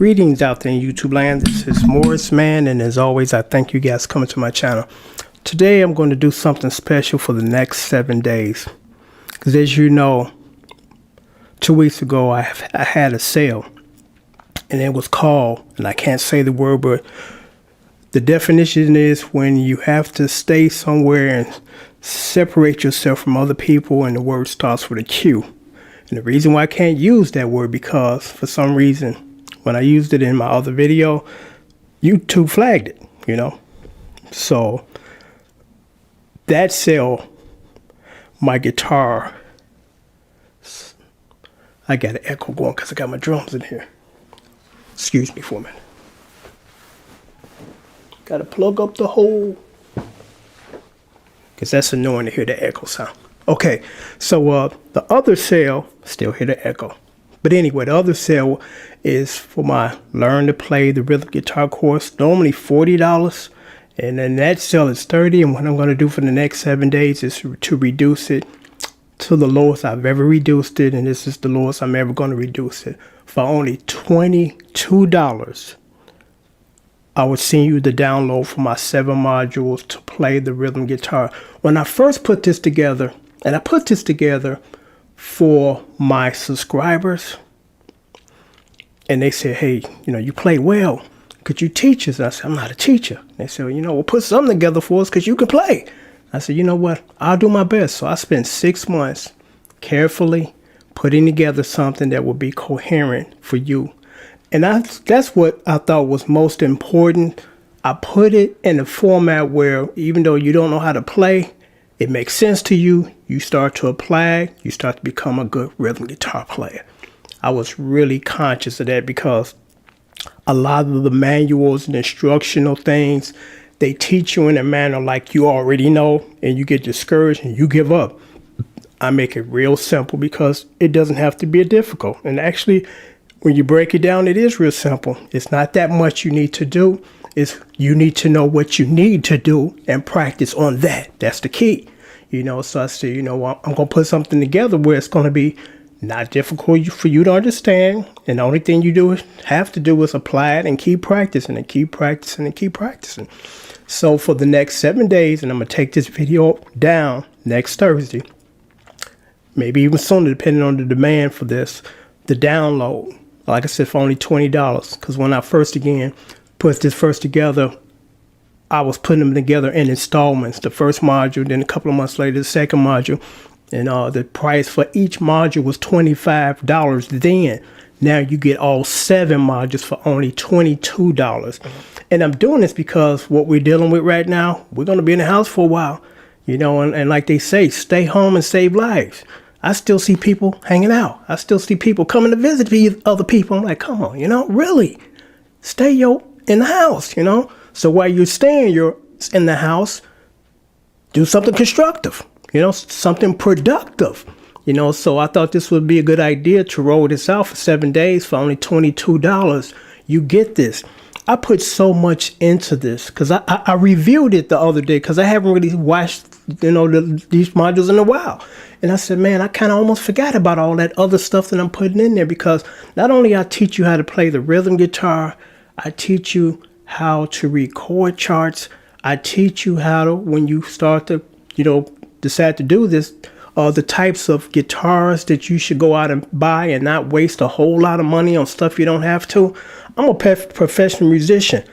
Greetings out there in YouTube land. This is Morris Man, and as always, I thank you guys for coming to my channel. Today, I'm going to do something special for the next 7 days. Because as you know, 2 weeks ago, I had a sale, and it was called, and I can't say the word, but the definition is when you have to stay somewhere and separate yourself from other people, and the word starts with a Q. And the reason why I can't use that word because for some reason, when I used it in my other video, YouTube flagged it, you know. So that sale, my guitar, I got an echo going because I got my drums in here. Excuse me for a minute. Got to plug up the hole because that's annoying to hear the echo sound. Okay, so the other sale, still hear the echo. But anyway, the other sale is for my Learn to Play the Rhythm Guitar course. Normally $40, and then that sale is $30. And what I'm going to do for the next 7 days is to reduce it to the lowest I've ever reduced it, and this is the lowest I'm ever going to reduce it. For only $22, I will send you the download for my 7 modules to play the rhythm guitar. When I first put this together, and I put this together for my subscribers, and they said, hey, you know, you play well, could you teach us? And I said, I'm not a teacher. They said, well, you know, we'll put something together for us because you can play. I said, you know what, I'll do my best. So I spent 6 months carefully putting together something that will be coherent for you. And that's what I thought was most important. I put it in a format where even though you don't know how to play, it makes sense to you. You start to apply, you start to become a good rhythm guitar player. I was really conscious of that because a lot of the manuals and instructional things, they teach you in a manner like you already know, and you get discouraged and you give up. I make it real simple because it doesn't have to be difficult. And actually, when you break it down, it is real simple. It's not that much you need to do. It's you need to know what you need to do and practice on that. That's the key. You know, so I said, you know, I'm going to put something together where it's going to be not difficult for you to understand. And the only thing you have to do is apply it and keep practicing and keep practicing and keep practicing. So for the next 7 days, and I'm going to take this video down next Thursday, maybe even sooner, depending on the demand for this, the download, like I said, for only $20. Because when I first put this first together, I was putting them together in installments. The first module, then a couple of months later, the second module. And the price for each module was $25 then. Now you get all 7 modules for only $22. And I'm doing this because what we're dealing with right now, we're going to be in the house for a while. You know, and like they say, stay home and save lives. I still see people hanging out. I still see people coming to visit these other people. I'm like, come on, you know, really? Stay in the house, you know? So while you're staying in the house, do something constructive, you know, something productive, you know. So I thought this would be a good idea to roll this out for 7 days for only $22. You get this. I put so much into this because I reviewed it the other day because I haven't really watched, you know, these modules in a while. And I said, man, I kind of almost forgot about all that other stuff that I'm putting in there because not only I teach you how to play the rhythm guitar, I teach you how to record charts. I teach you how to, when you start to, you know, decide to do this, the types of guitars that you should go out and buy and not waste a whole lot of money on stuff you don't have to. I'm a professional musician.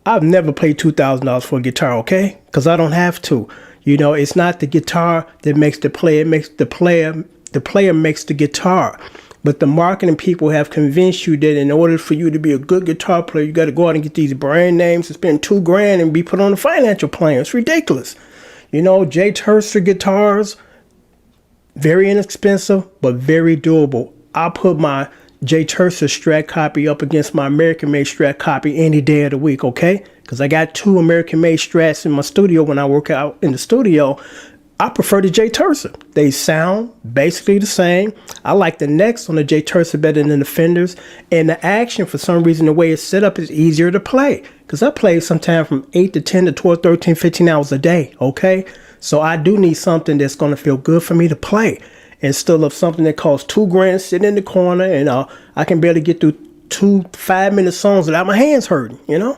I've never paid $2,000 for a guitar, okay? Because I don't have to. You know, it's not the guitar that makes the player, it makes the player makes the guitar. But the marketing people have convinced you that in order for you to be a good guitar player, you got to go out and get these brand names and spend $2,000 and be put on the financial plan. It's ridiculous. You know, J. Tercer guitars, very inexpensive, but very doable. I'll put my J. Tercer Strat copy up against my American-made Strat copy any day of the week, okay? Because I got 2 American-made Strats in my studio when I work out in the studio. I prefer the J. Tercer. They sound basically the same. I like the necks on the J. Tercer better than the Fenders. And the action, for some reason, the way it's set up is easier to play. Because I play sometimes from 8 to 10 to 12, 13, 15 hours a day, okay? So I do need something that's going to feel good for me to play. Instead of something that costs $2,000 sitting in the corner and I can barely get through two 5-minute songs without my hands hurting, you know?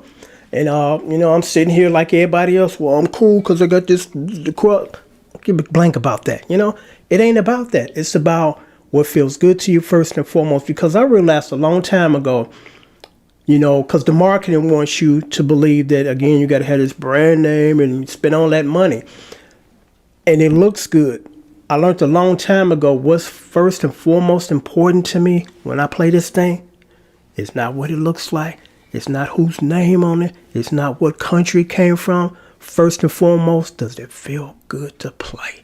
And, I'm sitting here like everybody else. Well, I'm cool because I got the Chord. Give a blank about that, you know? It ain't about that. It's about what feels good to you first and foremost, because I realized a long time ago, because the marketing wants you to believe that, again, you got to have this brand name and spend all that money. And it looks good. I learned a long time ago what's first and foremost important to me when I play this thing. It's not what it looks like. It's not whose name on it. It's not what country it came from. First and foremost, does it feel good to play?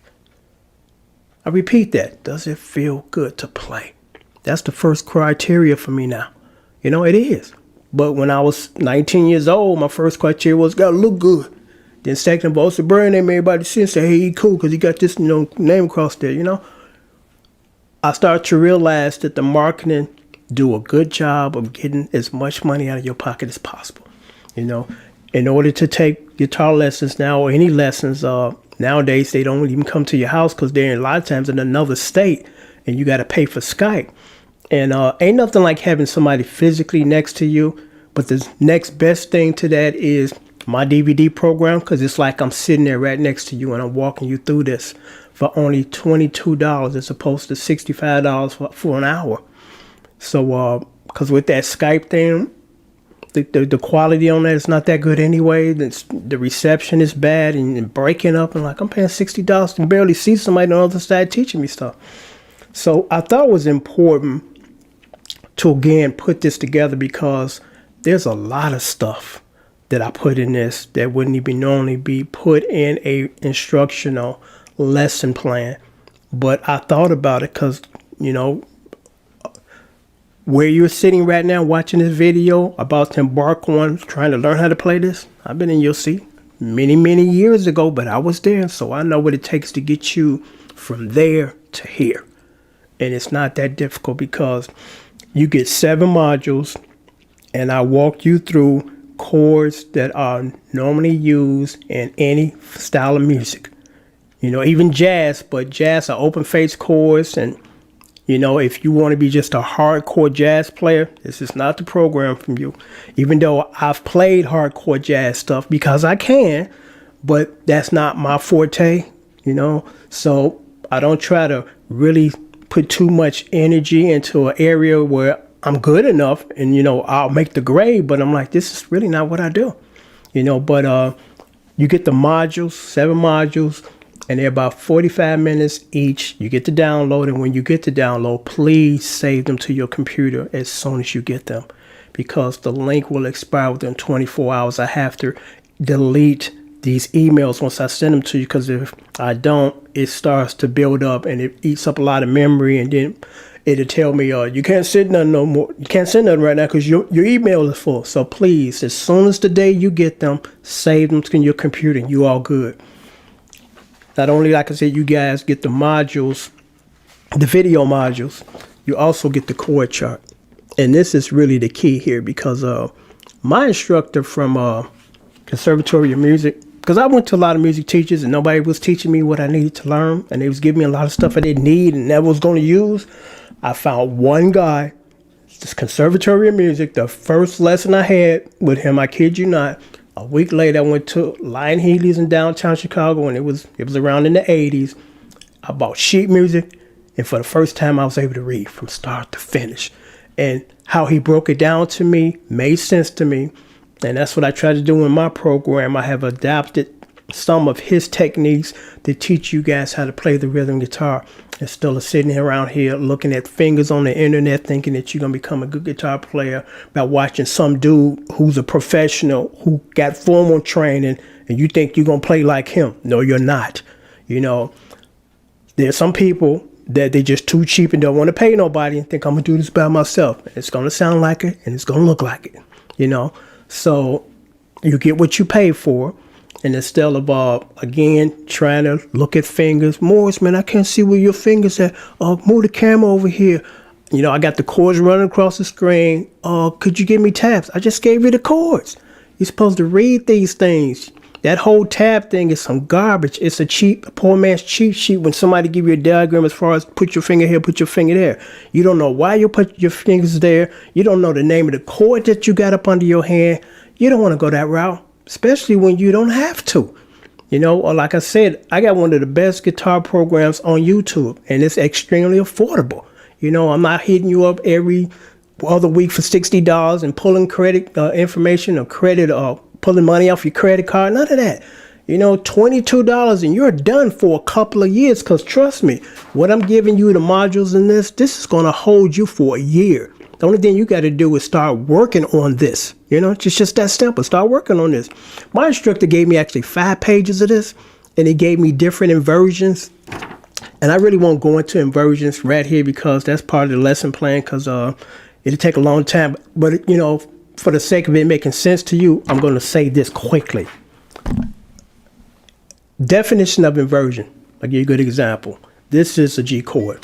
I repeat that. Does it feel good to play? That's the first criteria for me now. It is. But when I was 19 years old, my first criteria was gotta look good. Then second of all, it's the brand name everybody see and say, hey, he cool because he got this, name across there, I started to realize that the marketing do a good job of getting as much money out of your pocket as possible. In order to take guitar lessons now or any lessons, nowadays they don't even come to your house because they're a lot of times in another state and you got to pay for Skype. And ain't nothing like having somebody physically next to you. But the next best thing to that is my DVD program, because it's like I'm sitting there right next to you and I'm walking you through this for only $22 as opposed to $65 for an hour. So, because with that Skype thing, the quality on that is not that good anyway. The reception is bad and breaking up. And like, I'm paying $60 to barely see somebody on the other side teaching me stuff. So I thought it was important to, again, put this together because there's a lot of stuff that I put in this that wouldn't even normally be put in a instructional lesson plan. But I thought about it because, where you're sitting right now watching this video about to embark on trying to learn how to play this, I've been in your seat many, many years ago, but I was there. So I know what it takes to get you from there to here. And it's not that difficult because you get 7 modules and I walk you through chords that are normally used in any style of music. Even jazz, but jazz are open face chords. And, if you want to be just a hardcore jazz player, this is not the program for you. Even though I've played hardcore jazz stuff because I can, but that's not my forte, So I don't try to really put too much energy into an area where I'm good enough and, I'll make the grade, but I'm like, this is really not what I do, but you get the modules, 7 modules, and they're about 45 minutes each. You get to download, and when you get to download, please save them to your computer as soon as you get them because the link will expire within 24 hours. I have to delete these emails once I send them to you because if I don't, it starts to build up and it eats up a lot of memory, and then it'll tell me, you can't send nothing no more. You can't send nothing right now because your email is full. So please, as soon as the day you get them, save them to your computer and you all good. Not only, like I said, you guys get the modules, the video modules, you also get the chord chart. And this is really the key here because my instructor from Conservatory of Music, because I went to a lot of music teachers and nobody was teaching me what I needed to learn. And they was giving me a lot of stuff I didn't need and never was going to use. I found one guy, this Conservatory of Music, the first lesson I had with him, I kid you not, a week later I went to Lion Healy's in downtown Chicago, and it was around in the 80s. I bought sheet music, and for the first time I was able to read from start to finish. And how he broke it down to me made sense to me. And that's what I try to do in my program. I have adapted some of his techniques to teach you guys how to play the rhythm guitar instead of sitting around here looking at fingers on the internet thinking that you're going to become a good guitar player by watching some dude who's a professional who got formal training and you think you're going to play like him. No, you're not. There's some people that they just too cheap and don't want to pay nobody and think I'm going to do this by myself. It's going to sound like it and it's going to look like it, So you get what you pay for. And instead of, again, trying to look at fingers, Morris, man, I can't see where your fingers at. Move the camera over here. I got the chords running across the screen. Could you give me tabs? I just gave you the chords. You're supposed to read these things. That whole tab thing is some garbage. It's a poor man's cheat sheet when somebody give you a diagram as far as put your finger here, put your finger there. You don't know why you put your fingers there. You don't know the name of the chord that you got up under your hand. You don't want to go that route, especially when you don't have to. You know, or like I said, I got one of the best guitar programs on YouTube, and it's extremely affordable. You know, I'm not hitting you up every other week for $60 and pulling credit information or credit or pulling money off your credit card. None of that. You know, $22 and you're done for a couple of years. Because trust me, what I'm giving you, the modules in this is going to hold you for a year. The only thing you got to do is start working on this. You know, it's just that simple. Start working on this. My instructor gave me actually 5 pages of this, and he gave me different inversions. And I really won't go into inversions right here because that's part of the lesson plan, because it'll take a long time. But, you know, for the sake of it making sense to you, I'm going to say this quickly. Definition of inversion. I'll give you a good example. This is a G chord.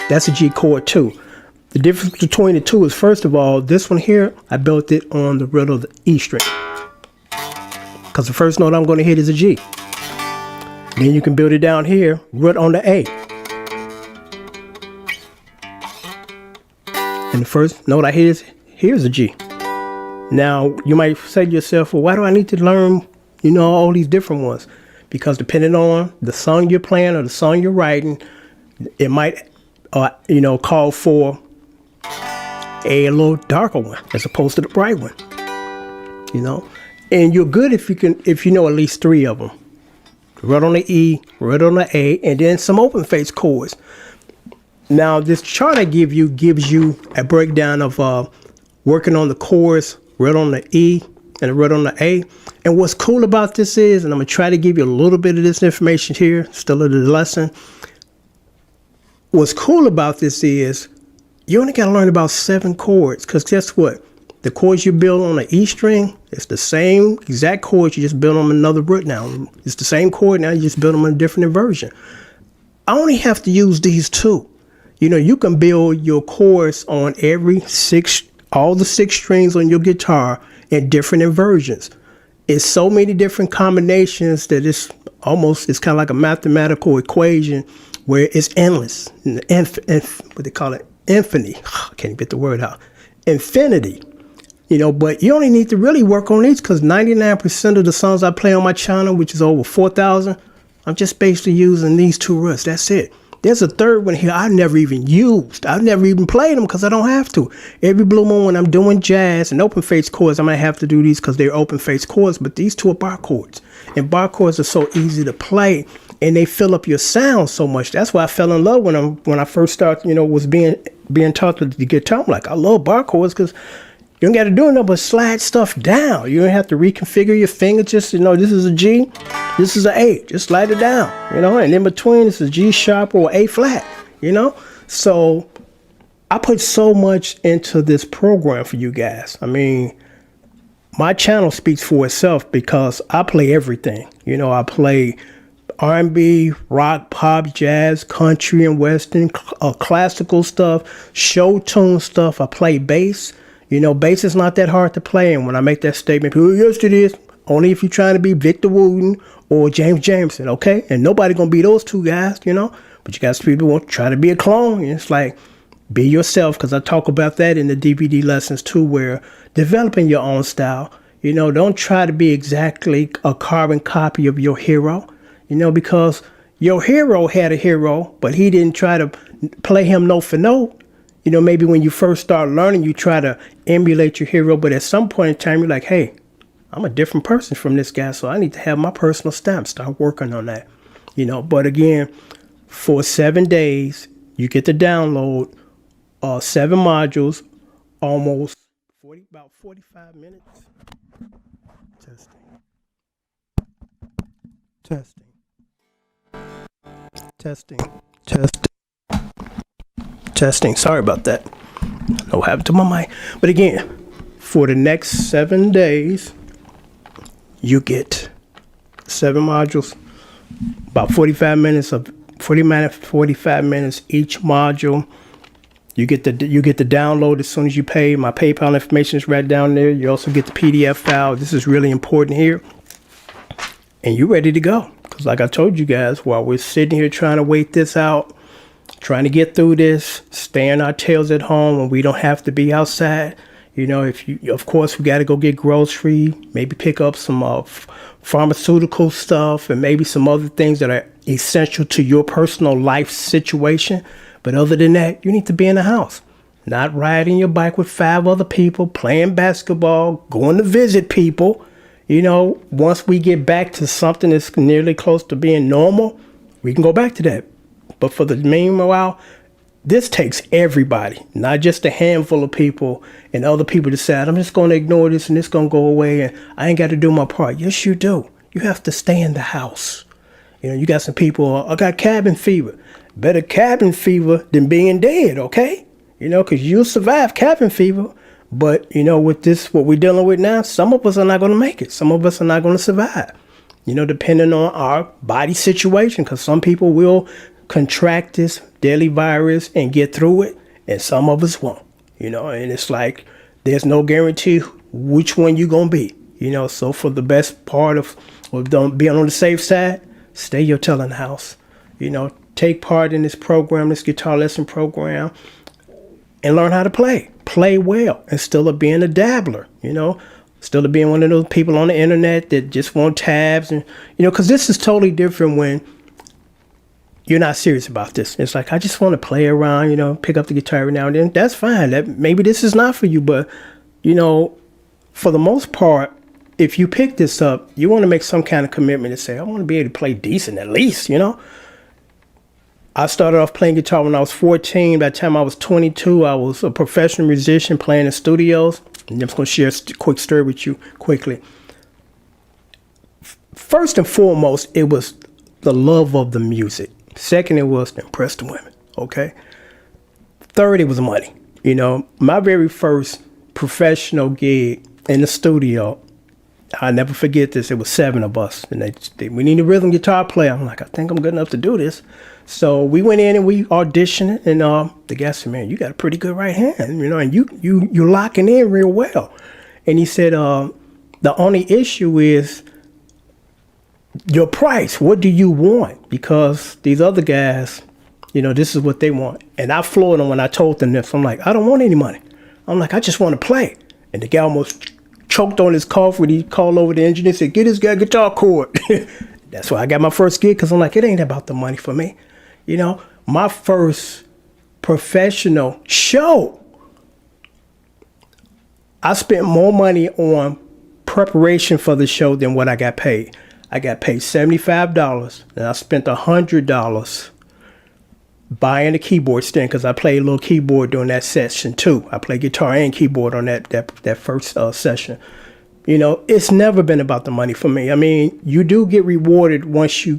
That's a G chord too. The difference between the two is, first of all, this one here, I built it on the rhythm of the E string, because the first note I'm going to hit is a G. Then you can build it down here, root on the A. And the first note I hit is, here's a G. Now, you might say to yourself, well, why do I need to learn, you know, all these different ones? Because depending on the song you're playing or the song you're writing, it might, you know, call for a little darker one as opposed to the bright one, you know. And you're good if you know at least 3 of them. Right on the E, right on the A, and then some open face chords. Now, this chart I give you gives you a breakdown of working on the chords, right on the E and right on the A. And what's cool about this is, and I'm going to try to give you a little bit of this information here, still in the lesson. What's cool about this is you only got to learn about 7 chords, because guess what? The chords you build on the E string, it's the same exact chords, you just build on another root now. It's the same chord now, you just build them in a different inversion. I only have to use these 2. You know, you can build your chords on all the 6 strings on your guitar in different inversions. It's so many different combinations that it's kind of like a mathematical equation where it's endless. What they call it? Infinity. I can't even get the word out. Infinity. You know, but you only need to really work on these, because 99% of the songs I play on my channel, which is over 4,000, I'm just basically using these 2 roots. That's it. There's a third one here I never even used. I've never even played them because I don't have to. Every blue moon when I'm doing jazz and open face chords, I might have to do these because they're open face chords, but these 2 are bar chords. And bar chords are so easy to play, and they fill up your sound so much. That's why I fell in love when I first started, you know, was being taught the guitar. I'm like, I love bar chords because you don't got to do nothing but slide stuff down. You don't have to reconfigure your finger. Just, you know, this is a G, this is an A. Just slide it down, you know, and in between it's a G sharp or A flat, you know. So I put so much into this program for you guys. I mean, my channel speaks for itself because I play everything. You know, I play R&B, rock, pop, jazz, country and western, classical stuff, show tune stuff. I play bass. You know, bass is not that hard to play. And when I make that statement, people, yes, it is. Only if you're trying to be Victor Wooten or James Jameson, okay? And nobody gonna be those 2 guys, you know? But you got people who want to try to be a clone. And it's like, be yourself, because I talk about that in the DVD lessons too, where developing your own style. You know, don't try to be exactly a carbon copy of your hero, you know, because your hero had a hero, but he didn't try to play him note for note. You know, maybe when you first start learning, you try to emulate your hero, but at some point in time, you're like, hey, I'm a different person from this guy, so I need to have my personal stamp. Start working on that, you know. But again, for 7 days, you get to download 7 modules, about 45 minutes. Testing. Sorry about that. No happened to my mic. But again, for the next 7 days, you get 7 modules, about 45 minutes each module. You get the download as soon as you pay. My PayPal information is right down there. You also get the PDF file. This is really important here. And you're ready to go. Because like I told you guys, while we're sitting here trying to wait this out, trying to get through this, staying our tails at home when we don't have to be outside. You know, of course, we got to go get grocery, maybe pick up some pharmaceutical stuff and maybe some other things that are essential to your personal life situation. But other than that, you need to be in the house, not riding your bike with 5 other people, playing basketball, going to visit people. You know, once we get back to something that's nearly close to being normal, we can go back to that. But for the meanwhile, this takes everybody, not just a handful of people, and other people decide, I'm just going to ignore this and it's going to go away and I ain't got to do my part. Yes, you do. You have to stay in the house. You know, you got some people, I got cabin fever. Better cabin fever than being dead, okay? You know, because you'll survive cabin fever. But, you know, with this, what we're dealing with now, some of us are not going to make it. Some of us are not going to survive, you know, depending on our body situation, because some people will contract this deadly virus and get through it, and some of us won't, you know, and it's like there's no guarantee which one you're going to be, you know. So for the best part of being on the safe side, stay your tail in the house, you know, take part in this program, this guitar lesson program, and learn how to play well, instead of being a dabbler, you know, instead of being one of those people on the internet that just want tabs. And, you know, because this is totally different when you're not serious about this. It's like, I just want to play around, you know, pick up the guitar every now and then. That's fine. That maybe this is not for you, but, you know, for the most part, if you pick this up, you want to make some kind of commitment to say, I want to be able to play decent at least, you know. I started off playing guitar when I was 14. By the time I was 22, I was a professional musician playing in studios. And I'm just going to share a quick story with you quickly. First and foremost, it was the love of the music. Second, it was to impress the women, okay? Third, it was money. You know, my very first professional gig in the studio, I'll never forget this. It was 7 of us, and we need a rhythm guitar player. I'm like, I think I'm good enough to do this. So we went in and we auditioned, and the guy said, man, you got a pretty good right hand, you know, and you're locking in real well. And he said, the only issue is your price. What do you want? Because these other guys, you know, this is what they want. And I floored them when I told them this. I'm like, I don't want any money. I'm like, I just want to play. And the guy almost choked on his cough when he called over the engineer and said, get this guy a guitar cord. That's why I got my first gig, because I'm like, it ain't about the money for me. You know, my first professional show, I spent more money on preparation for the show than what I got paid. I got paid $75, and I spent $100 buying a keyboard stand, because I played a little keyboard during that session too. I played guitar and keyboard on that first session. You know, it's never been about the money for me. I mean, you do get rewarded once you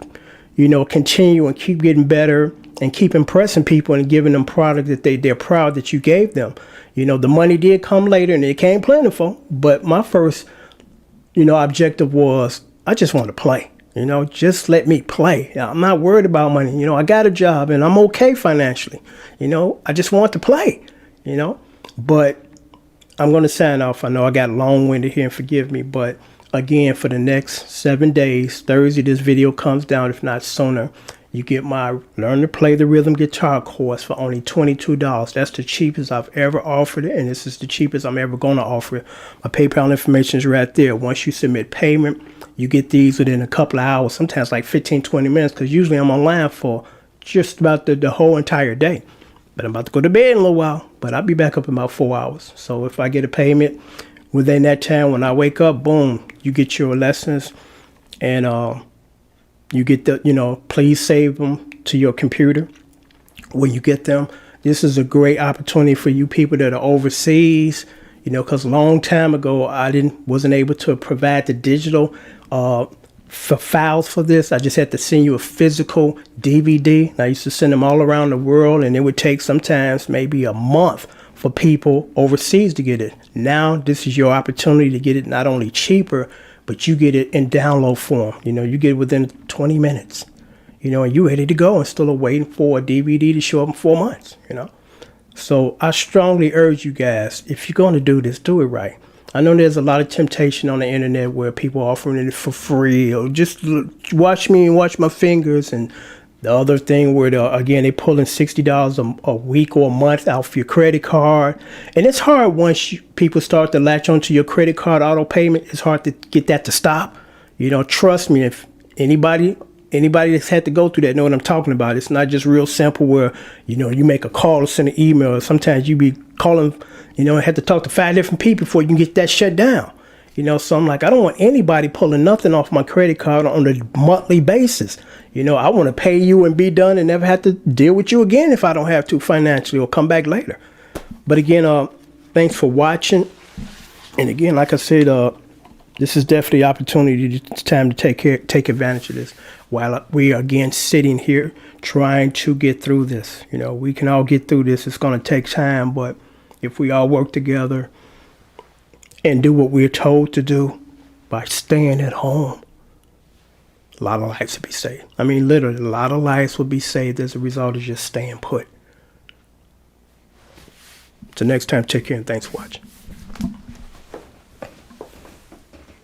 know, continue and keep getting better and keep impressing people and giving them product that they're proud that you gave them. You know, the money did come later and it came plentiful, but my first, you know, objective was, I just want to play. You know, just let me play. I'm not worried about money. You know, I got a job and I'm okay financially. You know, I just want to play, you know. But I'm going to sign off. I know I got long-winded here, and forgive me. But again, for the next 7 days, Thursday, this video comes down, if not sooner, you get my Learn to Play the Rhythm Guitar course for only $22. That's the cheapest I've ever offered it, and this is the cheapest I'm ever going to offer it. My PayPal information is right there. Once you submit payment, you get these within a couple of hours, sometimes like 15, 20 minutes, because usually I'm online for just about the whole entire day. But I'm about to go to bed in a little while, but I'll be back up in about 4 hours. So if I get a payment within that time, when I wake up, boom, you get your lessons, and you get the, you know, please save them to your computer when you get them. This is a great opportunity for you people that are overseas, you know, because a long time ago, I wasn't able to provide the digital for files for this. I just had to send you a physical DVD. And I used to send them all around the world, and it would take sometimes maybe a month for people overseas to get it. Now, this is your opportunity to get it not only cheaper, but you get it in download form. You know, you get it within 20 minutes, you know, and you're ready to go instead of waiting for a DVD to show up in 4 months, you know. So I strongly urge you guys, if you're going to do this, do it right. I know there's a lot of temptation on the internet where people are offering it for free, or just watch me and watch my fingers. And the other thing where, again, they're pulling $60 a week or a month out for your credit card. And it's hard once people start to latch onto your credit card auto payment. It's hard to get that to stop. Trust me, if anybody that's had to go through that know what I'm talking about. It's not just real simple where, you make a call or send an email. Sometimes you be calling, and have to talk to 5 different people before you can get that shut down. So I'm like, I don't want anybody pulling nothing off my credit card on a monthly basis. I want to pay you and be done and never have to deal with you again if I don't have to financially, or come back later. But again, thanks for watching. And again, like I said, this is definitely an opportunity. It's time to take advantage of this while we are again sitting here trying to get through this. We can all get through this. It's going to take time, but if we all work together and do what we're told to do by staying at home, a lot of lives will be saved. I mean, literally, a lot of lives will be saved as a result of just staying put. Till next time, take care and thanks for watching.